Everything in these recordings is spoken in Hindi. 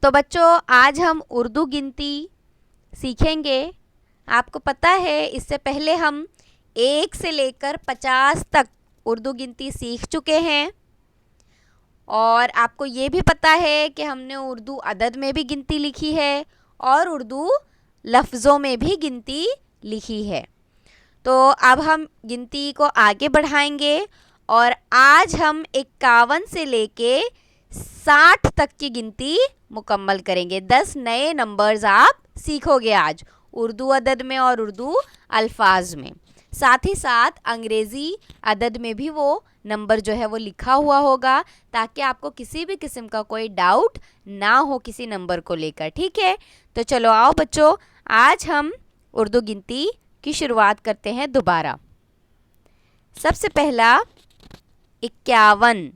तो बच्चों आज हम उर्दू गिनती सीखेंगे। आपको पता है इससे पहले हम 1 से लेकर 50 तक उर्दू गिनती सीख चुके हैं और आपको ये भी पता है कि हमने उर्दू अदद में भी गिनती लिखी है और उर्दू लफ्ज़ों में भी गिनती लिखी है। तो अब हम गिनती को आगे बढ़ाएंगे और आज हम 51 से लेके 60 तक की गिनती मुकम्मल करेंगे। 10 नए नंबर्स आप सीखोगे आज उर्दू अदद में और उर्दू अल्फाज में। साथ ही साथ अंग्रेज़ी अदद में भी वो नंबर जो है वो लिखा हुआ होगा ताकि आपको किसी भी किस्म का कोई डाउट ना हो किसी नंबर को लेकर। ठीक है, तो चलो आओ बच्चों, आज हम उर्दू गिनती की शुरुआत करते हैं दोबारा। सबसे पहला 51,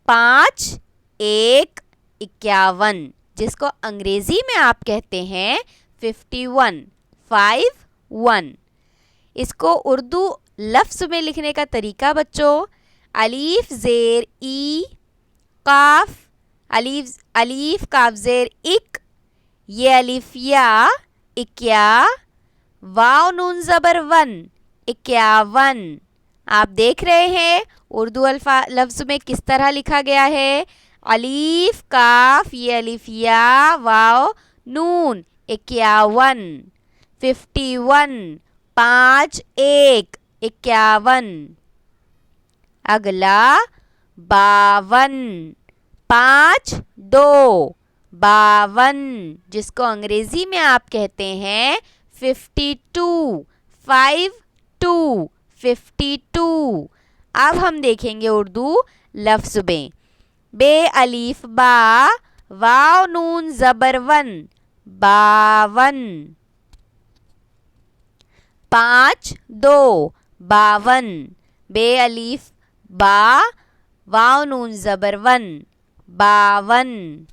5 1 51, जिसको अंग्रेज़ी में आप कहते हैं 51 5 1। इसको उर्दू लफ्ज़ में लिखने का तरीका बच्चों, अलीफ ज़ेर ई काफ, अलीफ काफ ज़ेर इक, ये अलीफ या इक्या, वाव नून ज़बर वन 51। आप देख रहे हैं उर्दू लफ्ज़ में किस तरह लिखा गया है, अलीफ काफ ये अलीफ या वाव नून 51 51 5 1 51। अगला 52 5 2 52, जिसको अंग्रेज़ी में आप कहते हैं 52 5 2 52। अब हम देखेंगे उर्दू लफ्ज़ में, बे अलीफ बा वाव नून ज़बर वन 52, 5 2 52, बे अलीफ बा वाव नून ज़बर वन 52।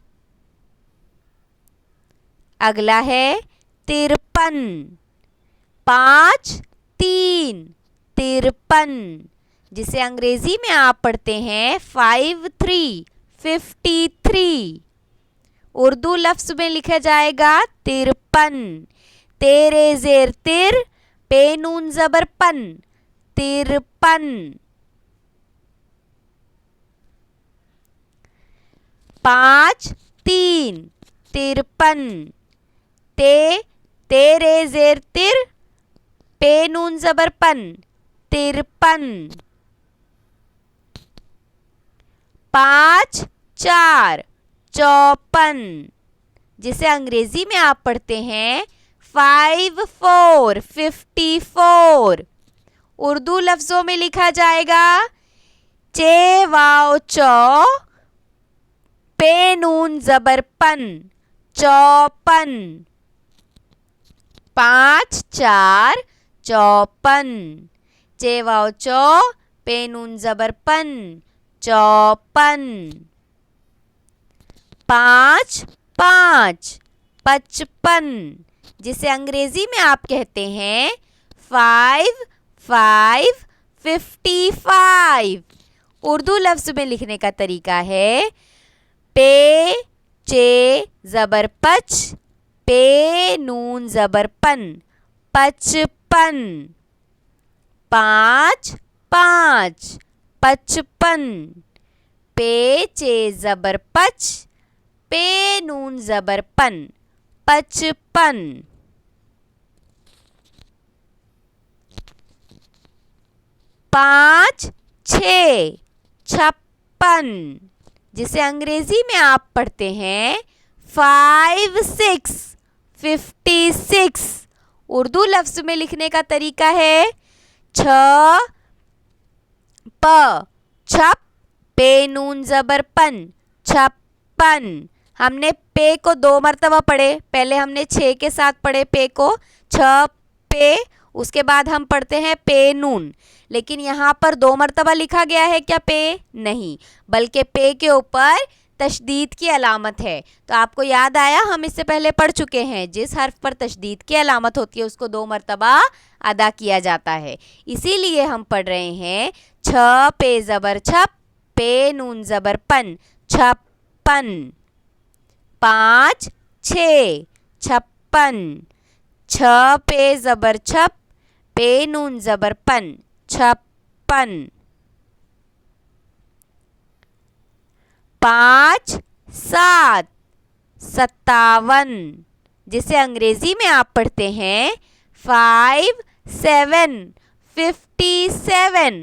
अगला है 53 5 3 53, जिसे अंग्रेज़ी में आप पढ़ते हैं 5 3 53। उर्दू लफ्ज़ में लिखा जाएगा 53, तेरे ज़ेर तिर पे नून ज़बर पन 53। 5 3 53, तेरे ज़ेर तिर पे नून ज़बर पन 53। 5 4 54, जिसे अंग्रेज़ी में आप पढ़ते हैं 5 4 54। उर्दू लफ्ज़ों में लिखा जाएगा चे वाव चौ पे नून ज़बर पन 54। 5 4 54, चे वाव चौ पे नून ज़बर पन 54। 5 5 55, जिसे अंग्रेज़ी में आप कहते हैं 5 5 55। उर्दू लफ्ज़ में लिखने का तरीका है पे चे ज़बर पच पे नून ज़बर पन 55। 5 5 55, पे चे ज़बर पच पे नून ज़बर पन 55। 5 6 56, जिसे अंग्रेज़ी में आप पढ़ते हैं 5 6 56। उर्दू लफ्ज़ में लिखने का तरीका है छ प छप पे नून ज़बर पन 56। हमने पे को 2 मरतबा पढ़े, पहले हमने 6 के साथ पढ़े पे को छ पे, उसके बाद हम पढ़ते हैं पे नून, लेकिन यहाँ पर 2 मरतबा लिखा गया है क्या पे? नहीं, बल्कि पे के ऊपर तशदीद की अलामत है। तो आपको याद आया, हम इससे पहले पढ़ चुके हैं, जिस हर्फ पर तशदीद की अलामत होती है उसको 2 मरतबा अदा किया जाता है। इसीलिए हम पढ़ रहे हैं छ पे ज़बर छप पे नून ज़बर पन 56। 5 6 56, छ पे ज़बर छप, पे नून ज़बर पन, छप्पन। 5 7 57, जिसे अंग्रेजी में आप पढ़ते हैं 5 7 57।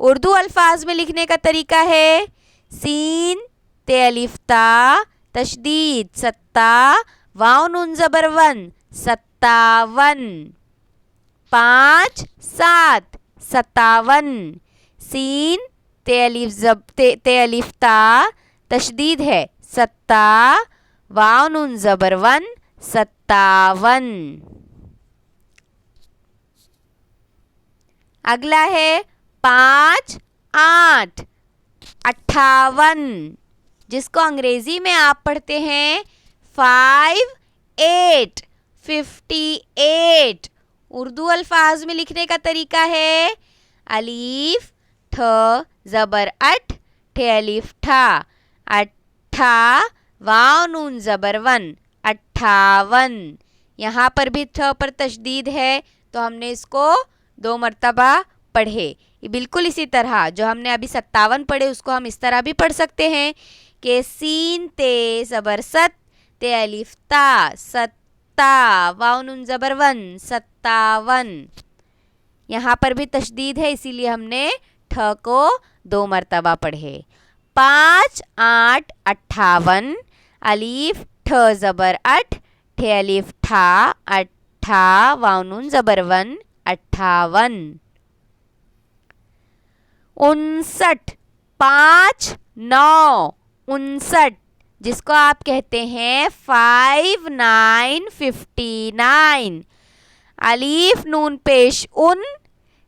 उर्दू अल्फाज में लिखने का तरीका है सीन ते अलिफ ता तशदीद सत्ता वाव नून ज़बर वन, 57। 5 7 57, सीन ते अलिफ ता तशदीद है सत्ता वाव नून ज़बर वन, 57। अगला है 5 8 58, जिसको अंग्रेजी में आप पढ़ते हैं 5 8 58। उर्दू अल्फाज में लिखने का तरीका है अलीफ ठ ज़बर अठ, ठे अलीफ ठा, अट्ठा वाव नून ज़बर वन, 58। यहाँ पर भी ठ पर तशदीद है तो हमने इसको 2 मरतबा पढ़े। बिल्कुल इसी तरह जो हमने अभी 57 पढ़े उसको हम इस तरह भी पढ़ सकते हैं कि सीन ते ज़बर सत, ते अलिफ ता, सत्ता वाव नून ज़बर वन, 57। यहाँ पर भी तशदीद है इसीलिए हमने ठ को 2 मरतबा पढ़े। 5 8 58, अलीफ ठ ज़बर अठ, ठे अलिफ ठा, अट्ठा वाव नून ज़बर वन, 58। 59 5 9 59, जिसको आप कहते हैं 5 9 59। अलीफ नून पेश उन,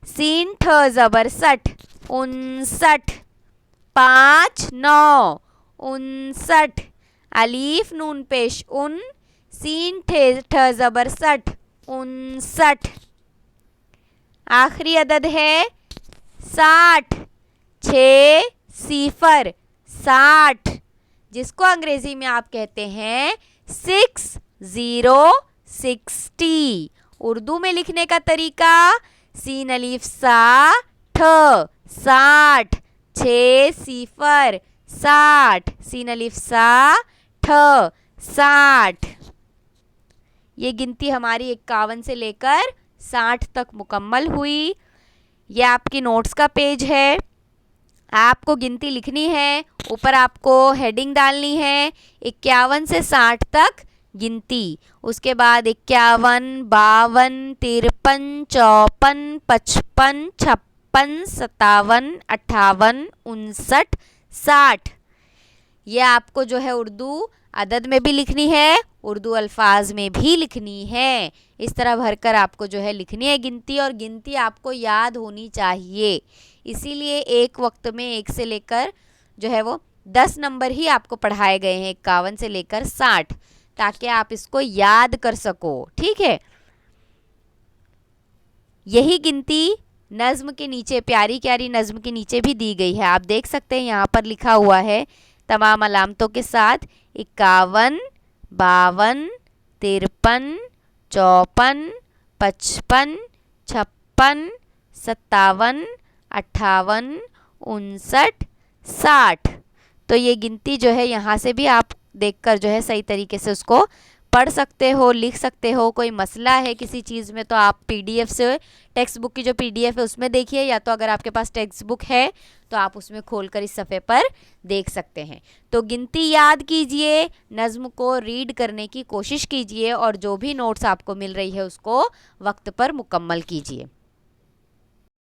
सीन ठ ज़बर सठ, 59। 5 9 59, अलीफ नून पेश उन, सीन ठ ज़बर सठ, 59। आखिरी अदद है 60 6 0 60, जिसको अंग्रेजी में आप कहते हैं 6 0 60। उर्दू में लिखने का तरीका सीन अलीफ सा ठ 60, 6 0 60, सीन अलीफ सा ठ 60। ये गिनती हमारी 51 से लेकर 60 तक मुकम्मल हुई। ये आपकी नोट्स का पेज है। आपको गिनती लिखनी है, ऊपर आपको हेडिंग डालनी है 51 से 60 तक गिनती। उसके बाद 51 52 53 54 55 56 57 58 59 60। ये आपको जो है उर्दू अदद में भी लिखनी है, उर्दू अल्फाज में भी लिखनी है। इस तरह भरकर आपको जो है लिखनी है गिनती, और गिनती आपको याद होनी चाहिए। इसीलिए एक वक्त में 1 से लेकर जो है वो 10 नंबर ही आपको पढ़ाए गए हैं 51 से लेकर 60, ताकि आप इसको याद कर सको। ठीक है, यही गिनती नज़्म के नीचे, प्यारी प्यारी नज़्म के नीचे भी दी गई है। आप देख सकते हैं यहाँ पर लिखा हुआ है तमाम अलामतों के साथ 51 52 53 54 55 56 57 58 59 60। तो ये गिनती जो है यहाँ से भी आप देखकर जो है सही तरीके से उसको पढ़ सकते हो, लिख सकते हो। कोई मसला है किसी चीज़ में तो आप पीडीएफ से, टेक्स्ट बुक की जो पीडीएफ है उसमें देखिए, या तो अगर आपके पास टेक्स्ट बुक है तो आप उसमें खोलकर इस सफ़े पर देख सकते हैं। तो गिनती याद कीजिए, नज़्म को रीड करने की कोशिश कीजिए, और जो भी नोट्स आपको मिल रही है उसको वक्त पर मुकम्मल कीजिए।